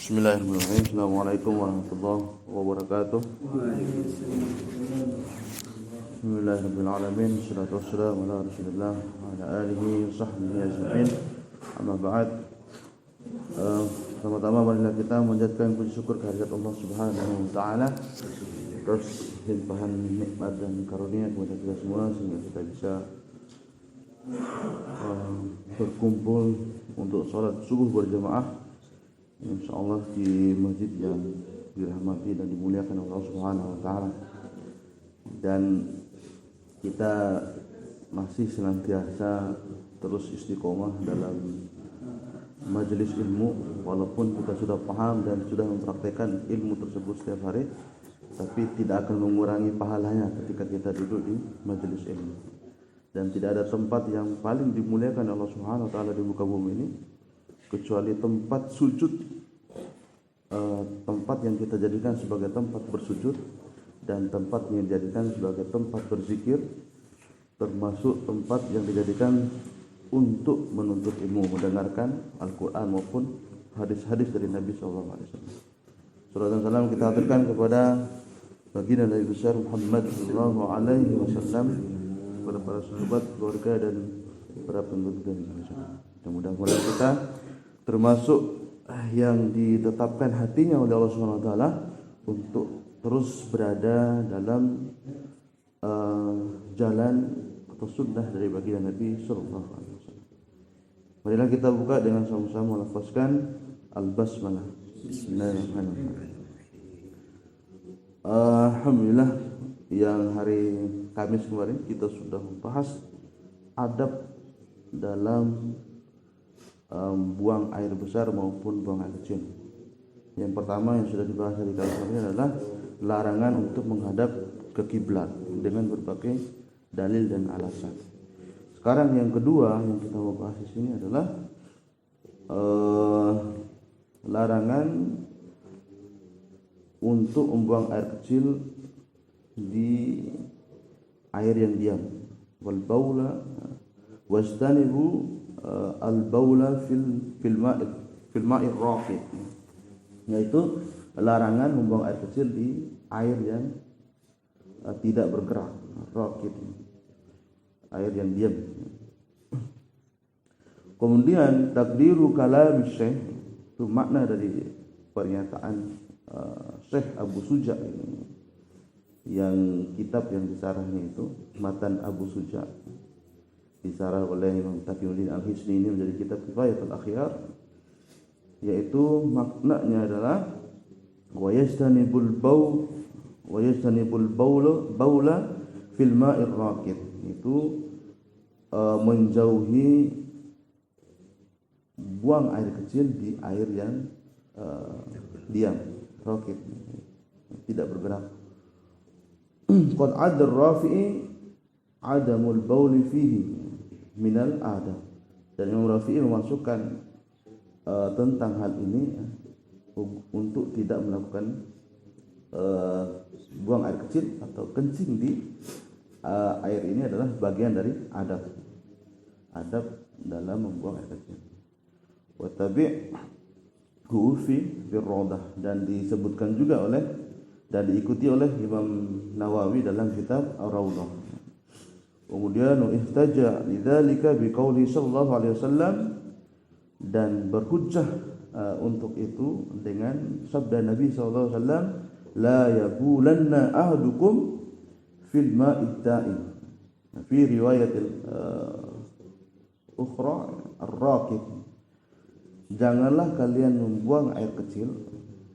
Bismillahirrahmanirrahim. Assalamualaikum warahmatullahi wabarakatuh. Bismillahirrahmanirrahim. Wassalatu wassalamu ala Rasulillah wa ala alihi wa sahbihi ajma'in. Amma ba'd. Pertama-tama marilah kita menjadikan puji syukur kehadirat Allah Subhanahu wa taala atas limpahan nikmat dan karunia kepada kita semua sehingga kita bisa berkumpul untuk sholat subuh berjamaah insyaallah di masjid yang dirahmati dan dimuliakan Allah Subhanahu wa taala. Dan kita masih senantiasa terus istiqomah dalam majelis ilmu, walaupun kita sudah paham dan sudah mempraktekkan ilmu tersebut setiap hari, tapi tidak akan mengurangi pahalanya ketika kita duduk di majelis ilmu. Dan tidak ada tempat yang paling dimuliakan Allah Subhanahu wa taala di muka bumi ini kecuali tempat sujud, tempat yang kita jadikan sebagai tempat bersujud dan tempat yang dijadikan sebagai tempat berzikir, termasuk tempat yang dijadikan untuk menuntut ilmu, mendengarkan Al-Quran maupun hadis-hadis dari Nabi SAW. Salawat dan salam kita haturkan kepada baginda Nabi besar Muhammad SAW, kepada para sahabat, keluarga dan para pengikut Nabi. Mudah-mudahan kita termasuk yang ditetapkan hatinya oleh Allah Subhanahu wa taala untuk terus berada dalam jalan atau sunnah dari baginda Nabi sallallahu alaihi wasallam. Marilah kita buka dengan sama-sama melafazkan al-basmalah. Bismillahirrahmanirrahim. Alhamdulillah, yang hari Kamis kemarin kita sudah membahas adab dalam buang air besar maupun buang air kecil. Yang pertama yang sudah dibahas hari Kamis ini adalah larangan untuk menghadap ke kiblat dengan berbagai dalil dan alasan. Sekarang yang kedua yang kita mau bahas di sini adalah larangan untuk membuang air kecil di air yang diam. Wal baula wastanibu al-baula fil ma'i raqid, yaitu larangan membuang air kecil di air yang tidak bergerak, raqid, air yang diam. Kemudian takdiru kalam Syekh, itu makna dari pernyataan Syekh Abu Suja ini, yang kitab yang disarahnya itu Matan Abu Suja, disarah oleh Imam Taqiyuddin Al-Hisni, ini menjadi kitab Kifayatul Akhyar, yaitu maknanya adalah wa yastanibul baula fil ma'ir raqid, itu menjauhi buang air kecil di air yang diam, raqid, tidak bergerak. Qad adar rafi'i adamul bauli fihi minal adab, dan Imam Rafi'i memasukkan tentang hal ini untuk tidak melakukan buang air kecil atau kencing di air ini adalah bagian dari adab dalam membuang air kecil. Wa tabi'hu fi birradah, dan disebutkan juga oleh dan diikuti oleh Imam Nawawi dalam kitab Ar-Raudhah. Kemudian ihtaja lidzalika biqauli sallallahu alaihi wasallam, dan berhujjah untuk itu dengan sabda Nabi sallallahu alaihi wasallam, la yabulanna ahadukum fil ma'id da'im, fi riwayatil ukhra ar-raqid, janganlah kalian membuang air kecil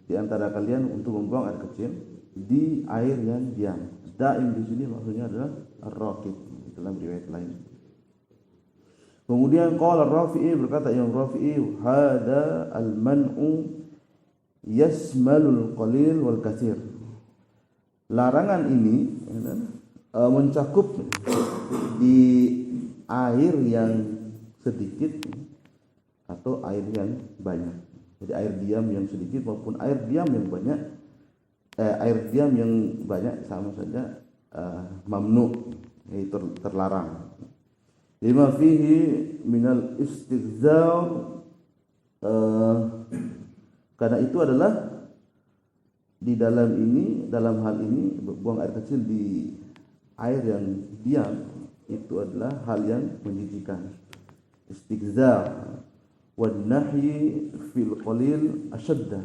di antara kalian untuk membuang air kecil di air yang diam. Da'im di sini maksudnya adalah ar-raqid dalam riwayat lain. Kemudian qala Rafi'i, berkata yang Rafi'i, hada al-man'u yasmalul qalil wal katsir, larangan ini mencakup di air yang sedikit atau air yang banyak. Jadi air diam yang sedikit maupun air diam yang banyak, air diam yang banyak sama saja mamnu, yaitu terlarang. Lima fihi minal istighzar Karena itu adalah di dalam hal ini buang air kecil di air yang diam itu adalah hal yang menjijikkan. Istigza wan nahyi fil qalil ashadda,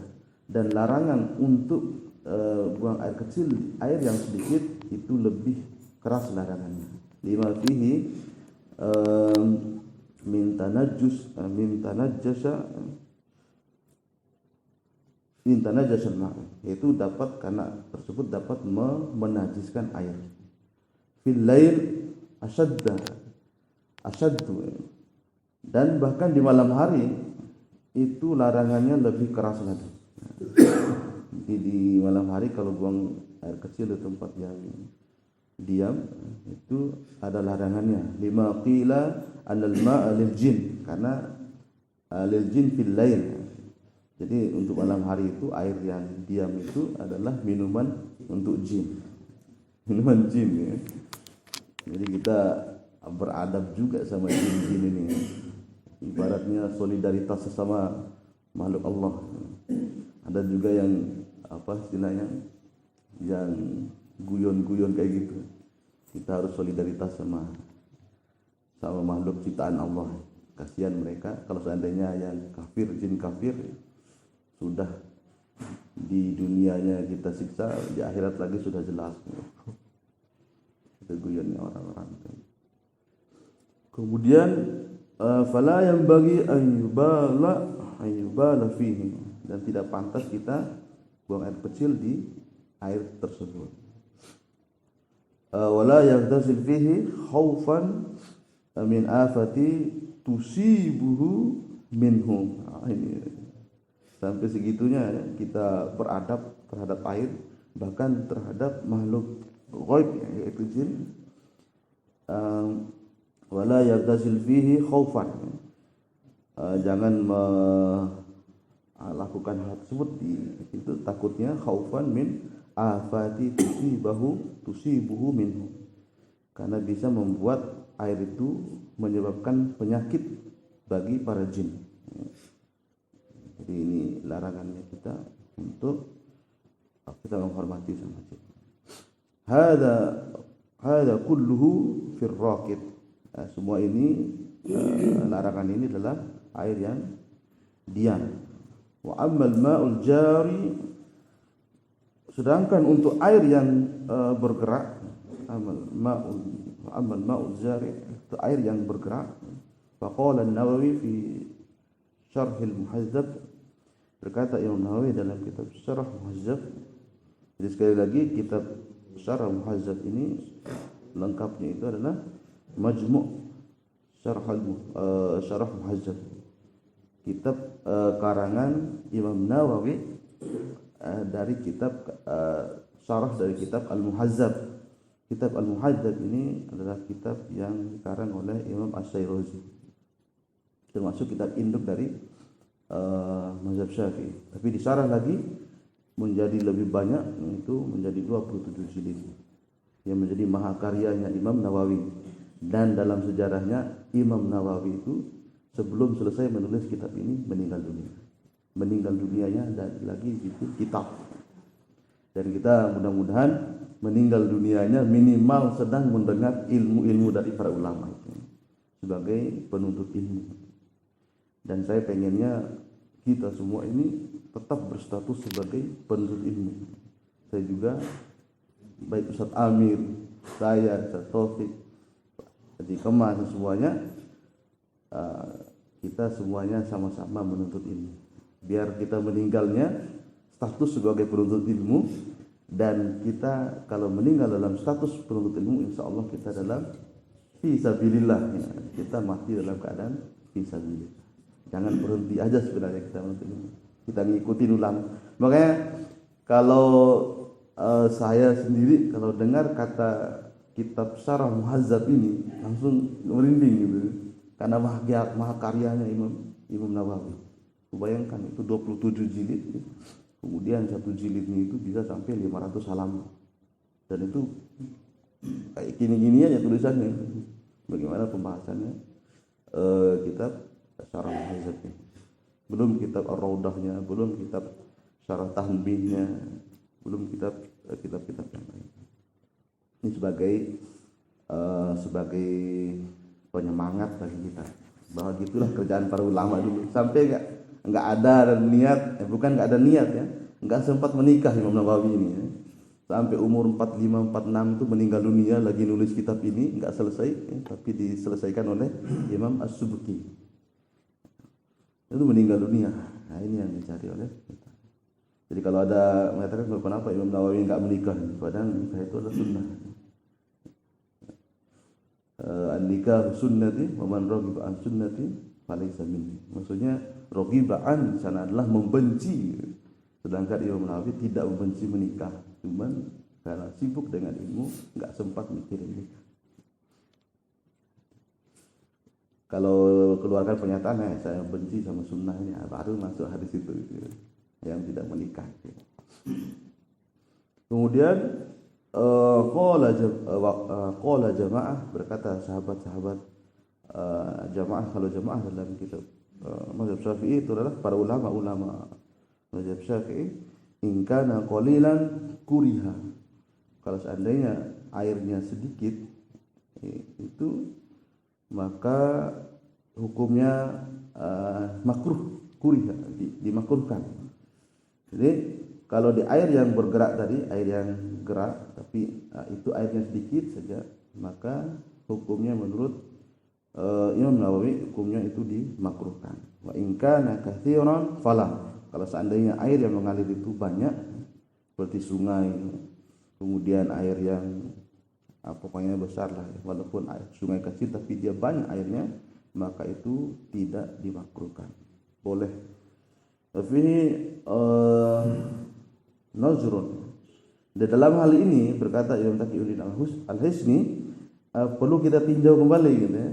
dan larangan untuk buang air kecil di air yang sedikit itu lebih keras larangannya. Lima fihi min tanajjasa ma', yaitu dapat, karena tersebut dapat menajiskan air. Fil lail asyaddu, dan bahkan di malam hari itu larangannya lebih keras lagi. Jadi di malam hari kalau buang air kecil di tempat yang diam itu ada larangannya. Lima qila anal ma'a lil jin, karena lil jin fil lail. Jadi untuk malam hari itu air yang diam itu adalah minuman untuk jin. Minuman jin ya. Jadi kita beradab juga sama jin-jin ini. Ibaratnya solidaritas sesama makhluk Allah. Ada juga yang apa istilahnya, yang guyon-guyon kayak gitu. Kita harus solidaritas sama makhluk ciptaan Allah. Kasihan mereka kalau seandainya yang kafir, jin kafir sudah di dunianya kita siksa, di akhirat lagi sudah jelas. Itu guyonnya orang-orang. Kemudian fala yang bagi ayyubala fihi, dan tidak pantas kita buang air kecil di air tersebut. Wala yaghtasil fihi khaufan min afati tusibuhu minhum. Ini sampai segitunya ya, kita beradab terhadap air, bahkan terhadap makhluk ghaib yaitu jin. Wala yaghtasil fihi khaufan, jangan lakukan hal tersebut itu takutnya khaufan min afati tusibuhu minhu, karena bisa membuat air itu menyebabkan penyakit bagi para jin. Jadi ini larangannya kita untuk kita menghormati sama jin. Hada kulluhu fir raqid. Semua ini larangan ini adalah air yang diam. Wa ammal ma'ul jari, sedangkan untuk air yang bergerak, ammal ma'ul jari, itu air yang bergerak. Faqala an-Nawawi fi Syarh al-Muhazzab, berkata Imam Nawawi dalam kitab Syarh Muhazzab. Jadi sekali lagi kitab Syarh Muhazzab ini lengkapnya itu adalah Majmu' Syarh Muhazzab, kitab karangan Imam Nawawi dari kitab syarah dari kitab Al-Muhazzab. Kitab Al-Muhazzab ini adalah kitab yang dikarang oleh Imam Asy-Syairazi, termasuk kitab induk dari mazhab Syafi'i. Tapi disyarah lagi menjadi lebih banyak, yaitu menjadi 27 jilid, yang menjadi mahakaryanya Imam Nawawi. Dan dalam sejarahnya Imam Nawawi itu sebelum selesai menulis kitab ini meninggal dunia. Meninggal dunianya dan lagi itu kitab. Dan kita mudah-mudahan meninggal dunianya minimal sedang mendengar ilmu-ilmu dari para ulama itu sebagai penuntut ilmu. Dan saya pengennya kita semua ini tetap berstatus sebagai penuntut ilmu. Saya juga, baik Ustaz Amir, saya, Ustaz Taufik, di Kemas, semuanya kita semuanya sama-sama menuntut ilmu. Biar kita meninggalnya status sebagai penuntut ilmu, dan kita kalau meninggal dalam status penuntut ilmu, insya Allah kita dalam fisabilillah, ya. Kita mati dalam keadaan fisabilillah. Jangan berhenti aja sebenarnya kita menuntut ilmu, kita ngikutin ulama. Makanya kalau saya sendiri kalau dengar kata kitab Syarah Muhazzab ini langsung merinding gitu, karena mahakaryanya Imam Nawawi. Bayangkan itu 27 jilid, kemudian satu jilidnya itu bisa sampai 500 halaman, dan itu kayak gini-gini aja tulisannya. Bagaimana pembahasannya kitab Syarah Muhazzab ini. belum kitab Ar-Raudahnya, belum kitab Syarah Tanbihnya, belum kitab-kitab yang lain. Ini sebagai penyemangat bagi kita bahwa gitulah kerjaan para ulama dulu, sampai nggak ada niat, bukan nggak ada niat ya, nggak sempat menikah Imam Nawawi ini ya. Sampai umur 45 46 itu meninggal dunia lagi nulis kitab ini, nggak selesai ya, tapi diselesaikan oleh Imam As-Subki. Itu meninggal dunia. Nah, ini yang dicari oleh kita. Jadi kalau ada mengatakan kenapa Imam Nawawi nggak menikah, padahal nikah itu adalah sunnah. An-nikah sunnati wa man raghiba an sunnati falaysa minni. Maksudnya raghiba an di sana adalah membenci, sedangkan Imam Nawawi tidak membenci menikah, cuman karena sibuk dengan ilmu enggak sempat mikirin nikah. Kalau keluarkan pernyataan saya benci sama sunnahnya, baru masuk hadis itu gitu, yang tidak menikah. Kemudian qala jamaah, berkata sahabat-sahabat jamaah. Kalau jamaah dalam kitab mazhab Syafi'i itu adalah para ulama-ulama mazhab Syafi'i, in kana qalilan kuriha. Kalau seandainya airnya sedikit itu maka hukumnya makruh, kuriha, dimakruhkan. Jadi kalau di air yang bergerak tadi, air yang gerak tapi itu airnya sedikit saja, maka hukumnya menurut Imam Nawawi hukumnya itu dimakruhkan. Wa in kana katsiran fala. Kalau seandainya air yang mengalir itu banyak seperti sungai, kemudian air yang pokoknya besar lah, walaupun air sungai kecil tapi dia banyak airnya, maka itu tidak dimakruhkan, boleh. Tapi nazrun. Di dalam hal ini berkata Imam Taqiyuddin Al-Hisni, perlu kita tinjau kembali gitu ya.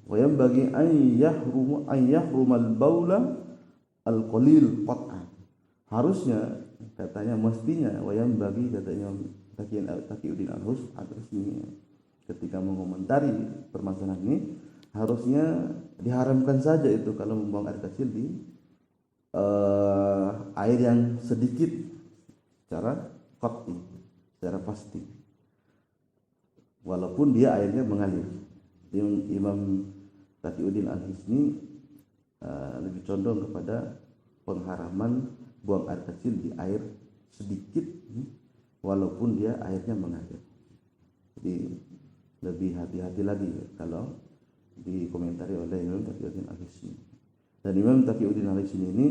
Wa yanbaghi an yahrumal baula al-qalil qat'an. Harusnya, katanya mestinya, wa yanbaghi, katanya Taqiyuddin Al-Hisni ketika mengomentari permasalahan ini, harusnya diharamkan saja itu kalau membuang air kecil di air yang sedikit secara qat'i, secara pasti, walaupun dia airnya mengalir. Imam Taqiyuddin Al-Hisni lebih condong kepada pengharaman buang air kecil di air sedikit walaupun dia airnya mengalir. Jadi lebih hati-hati lagi kalau dikomentari oleh Imam Taqiyuddin Al-Hisni. Dan Imam Taqiyuddin Al-Hisni ini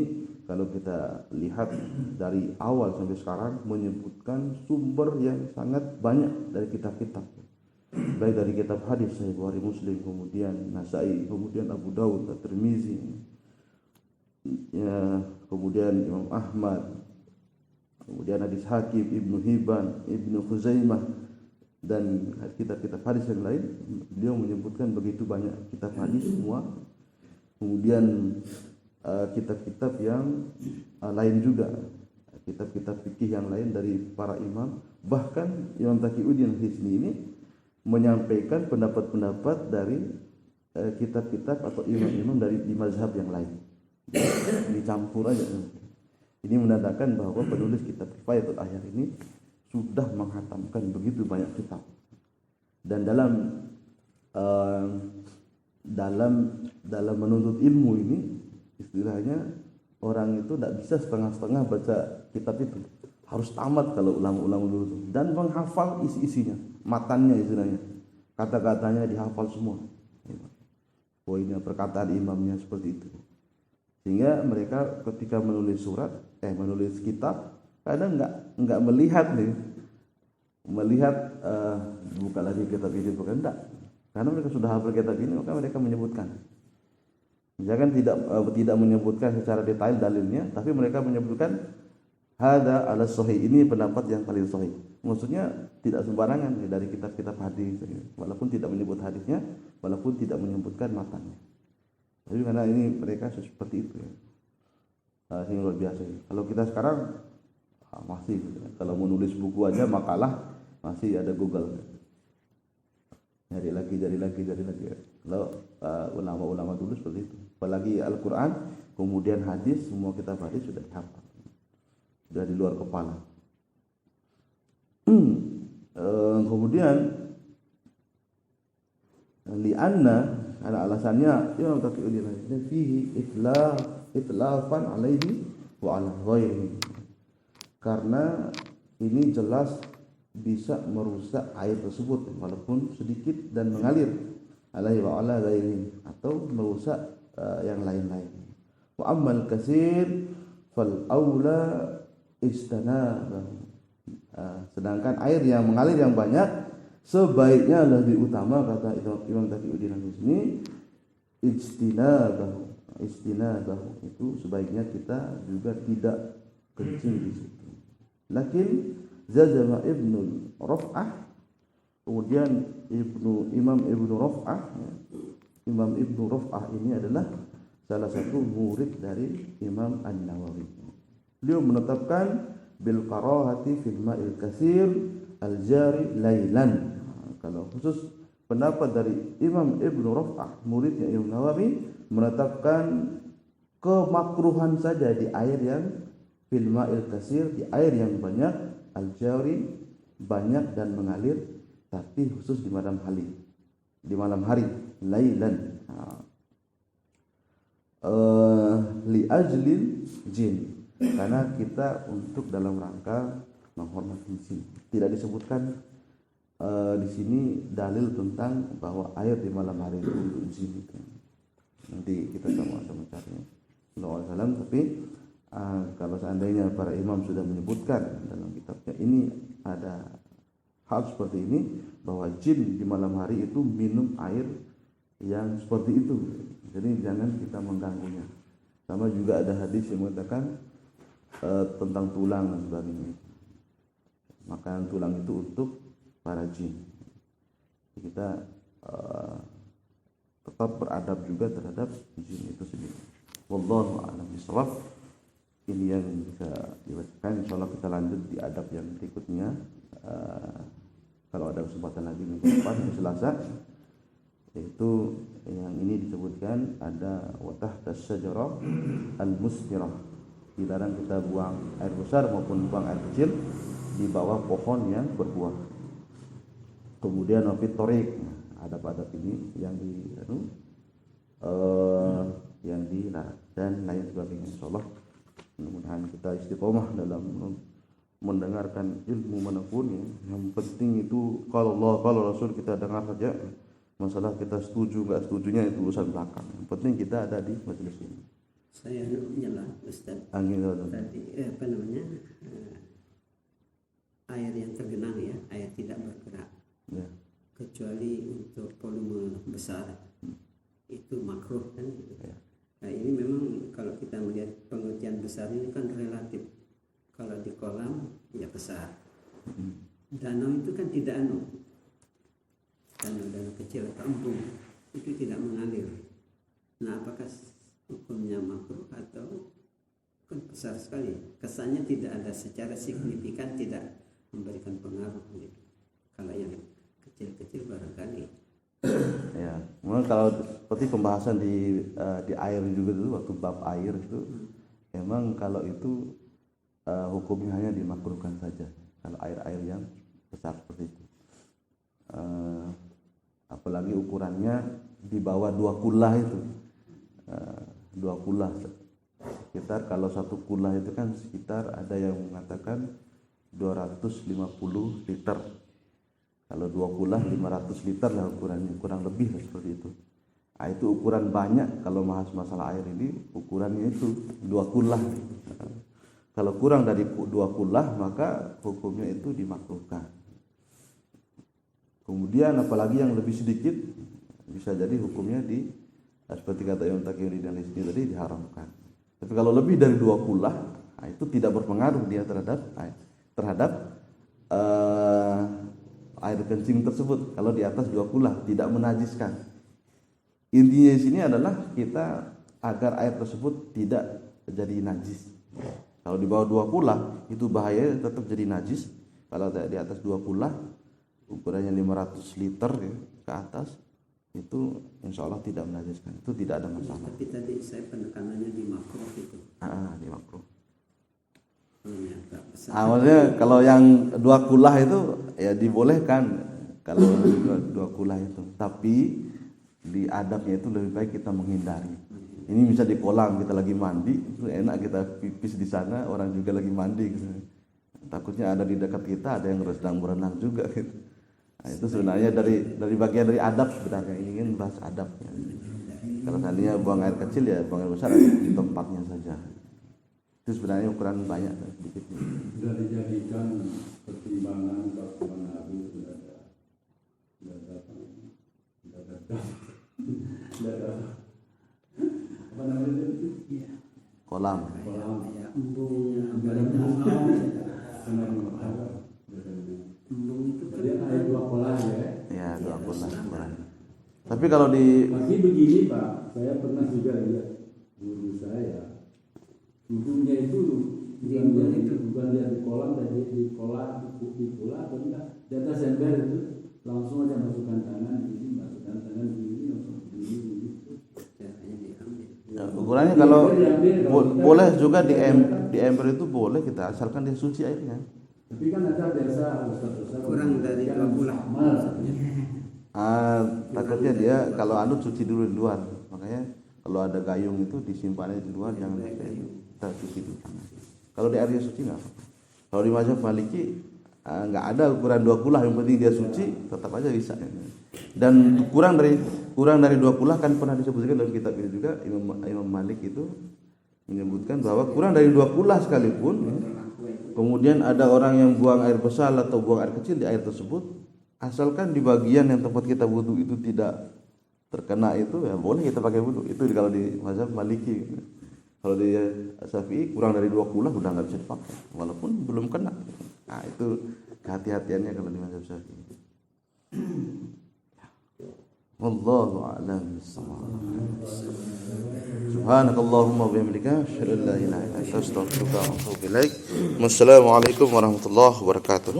kalau kita lihat dari awal sampai sekarang menyebutkan sumber yang sangat banyak dari kitab-kitab, baik dari kitab hadis Sahih Bukhari, Muslim, kemudian Nasai, kemudian Abu Dawud, At-Tirmizi, ya, kemudian Imam Ahmad, kemudian hadis Hakim, Ibnu Hibban, Ibnu Khuzaimah, dan kitab-kitab hadis yang lain. Beliau menyebutkan begitu banyak kitab hadis semua. Kemudian kitab-kitab yang lain juga, kitab-kitab fikih yang lain dari para imam. Bahkan Imam Taqiyuddin Al-Hisni ini menyampaikan pendapat-pendapat dari kitab-kitab atau imam-imam dari di mazhab yang lain, dicampur aja. Ini menandakan bahwa penulis kitab Kifayatul Ahyar ini sudah menghatamkan begitu banyak kitab. Dan dalam menuntut ilmu ini, istilahnya orang itu tidak bisa setengah-setengah baca kitab itu, harus tamat kalau ulama-ulama dulu itu, dan menghafal isi-isinya, matannya istilahnya, kata-katanya dihafal semua, poinnya, perkataan imamnya, seperti itu. Sehingga mereka ketika menulis menulis kitab kadang nggak melihat buka lagi kitab ini, bukan enggak, karena mereka sudah hafal kitab ini, maka mereka menyebutkan. Misalkan tidak menyebutkan secara detail dalilnya, tapi mereka menyebutkan hada ala sahih, ini pendapat yang paling sahih. Maksudnya tidak sembarangan dari kitab-kitab hadis, walaupun tidak menyebut hadisnya, walaupun tidak menyebutkan matanya. Tapi karena ini mereka seperti itu ya. Ini luar biasa. Kalau kita sekarang masih, kalau menulis buku aja makalah masih ada Google. Cari lagi. Kalau ulama-ulama dulu seperti itu. Apalagi Al-Quran Kemudian hadis, semua kitab hadis sudah dihafal, sudah di luar kepala. Kemudian lianna, karena alasannya Imam Taqiyuddin fihi itlafan alaihi wa ala ghairihi, karena ini jelas bisa merusak air tersebut walaupun sedikit dan mengalir, alaihi wa ala ghairihi, atau merusak yang lain-lain. Wa ammal katsir fal aula istanabahu, sedangkan air yang mengalir yang banyak sebaiknya lebih utama, kata Imam Taqiyuddin di sini, istinabahu itu sebaiknya kita juga tidak kencing di situ. Lakin zajama Ibnu Raf'ah, kemudian Imam Ibnu Raf'ah ini adalah salah satu murid dari Imam An-Nawawi. Beliau menetapkan bil karahati fil ma'il katsir al-jari lailan. Kalau khusus pendapat dari Imam Ibnu Raf'ah, muridnya Imam Nawawi, menetapkan kemakruhan saja di air yang fil ma'il katsir, di air yang banyak, al-jari banyak dan mengalir, tapi khusus di malam hari, lailan. Li ajlil jin, karena kita untuk dalam rangka menghormati jin. Tidak disebutkan di sini dalil tentang bahwa air di malam hari itu untuk jin. Nanti kita sama-sama carinya. Tapi kalau seandainya para imam sudah menyebutkan dalam kitabnya ini ada hal seperti ini, bahwa jin di malam hari itu minum air yang seperti itu, jadi jangan kita mengganggunya. Sama juga ada hadis yang mengatakan tentang tulang dan sebagainya. Makanan tulang itu untuk para jin. Kita tetap beradab juga terhadap jin itu sendiri. Wallahu a'lam bishawab. Ini yang bisa dibacakan. Insyaallah kita lanjut di adab yang berikutnya. Kalau ada kesempatan lagi minggu depan, Selasa. Itu yang ini disebutkan ada watah tasyajarah al-musmirah, dilarang kita buang air besar maupun buang air kecil di bawah pohon yang berbuah. Kemudian wafit torik, adab-adab ini yang dilarang dan lain sebagainya. Insyaallah mudah-mudahan kita istiqomah dalam mendengarkan ilmu manapun ya. Yang penting itu kalau Allah kalau Rasul kita dengar saja. Masalah kita setuju nggak setujunya itu urusan belakang. Yang penting kita ada di majelis ini. Saya menyelah Ustaz. Tadi air yang tergenang ya, air tidak bergerak. Ya. Kecuali untuk volume besar itu makruh kan. Ya. Nah ini memang kalau kita melihat pengertian besar ini kan relatif. Kalau di kolam ya besar. Danau itu kan tidak danau kecil atau embung itu tidak mengalir. Nah apakah hukumnya makruh atau kan besar sekali? Kesannya tidak ada secara signifikan, tidak memberikan pengaruh gitu. Kalau yang kecil-kecil barangkali. Ya, memang kalau seperti pembahasan di air juga dulu waktu bab air itu, memang kalau itu hukumnya hanya dimakruhkan saja. Kalau air-air yang besar seperti itu. Apalagi ukurannya di bawah 2 kulah itu, 2 kulah sekitar, kalau 1 kulah itu kan sekitar ada yang mengatakan 250 liter, kalau 2 kulah 500 liter lah ukurannya, kurang lebih lah seperti itu. Nah, itu ukuran banyak. Kalau bahas masalah air ini ukurannya itu 2 kulah. Kalau kurang dari 2 kulah maka hukumnya itu dimakruhkan. Kemudian apalagi yang lebih sedikit bisa jadi hukumnya seperti kata Imam Taqiyuddin dan Lisni tadi diharamkan. Tapi kalau lebih dari 2 kulah, nah itu tidak berpengaruh dia terhadap air kencing tersebut. Kalau di atas 2 kulah tidak menajiskan. Intinya di sini adalah kita agar air tersebut tidak jadi najis. Kalau di bawah 2 kulah itu bahaya, tetap jadi najis. Kalau di atas 2 kulah ukurannya 500 liter ya, ke atas itu insya Allah tidak menajiskan, itu tidak ada masalah. Tapi tadi saya penekanannya di makruh itu. Di makruh. Maksudnya Kalau yang 2 kulah itu ya dibolehkan kalau 2 kulah itu, tapi di adabnya itu lebih baik kita menghindari. Ini bisa di kolam kita lagi mandi, itu enak kita pipis di sana, orang juga lagi mandi gitu. Takutnya ada di dekat kita ada yang sedang berenang juga gitu. Nah, itu sebenarnya dari bagian dari adab sebenarnya, ingin bahas adabnya. Kalau seandainya buang air kecil ya buang air besar di tempatnya saja. Itu sebenarnya ukuran banyak sedikit. Sudah dijadikan pertimbangan bagaimana Nabi sudah ada apa namanya itu? Kolam. ya embung itu kan Jadi ada 2 kolam ya. Ya 2 kulah. Tapi kalau di Tapi begini Pak, saya pernah juga lihat guru saya, wudhunya itu bukan dia di kolam, tadi di kolam di pula atau enggak, di atas ember itu langsung aja masukkan tangan di sini, masukkan tangan di sini, langsung begini. caranya diambil. ya, ukurannya kalau boleh juga di ember itu boleh kita asalkan dia suci airnya. Tapi kan ada biasa ustaz-ustaz Kurang dari 2 bulan. Takutnya dia kalau cuci dulu di luar, makanya kalau ada gayung itu disimpannya di luar, jangan sampai kita cuci dulu. Kalau di airnya suci nggak apa-apa. Kalau di mazhab Maliki nggak ada ukuran 2 kulah, yang penting dia suci tetap aja bisa. Dan kurang dari 2 kulah kan pernah disebutkan dalam kitab ini juga, Imam Malik itu menyebutkan bahwa kurang dari 2 kulah sekalipun, kemudian ada orang yang buang air besar atau buang air kecil di air tersebut, asalkan di bagian yang tempat kita wudu itu tidak terkena itu, ya boleh kita pakai wudu. Itu kalau di mazhab Maliki. Kalau di Syafi'i kurang dari 2 kulah udah nggak bisa dipakai, walaupun belum kena. Nah itu kehati-hatiannya kalau di mazhab Syafi'i. Wallahu a'lam bissawab. Subhanakallahumma wa bihamdika asyhadu an la ilaha illa anta astaghfiruka wa atubu ilaik. Wassalamualaikum warahmatullahi wabarakatuh.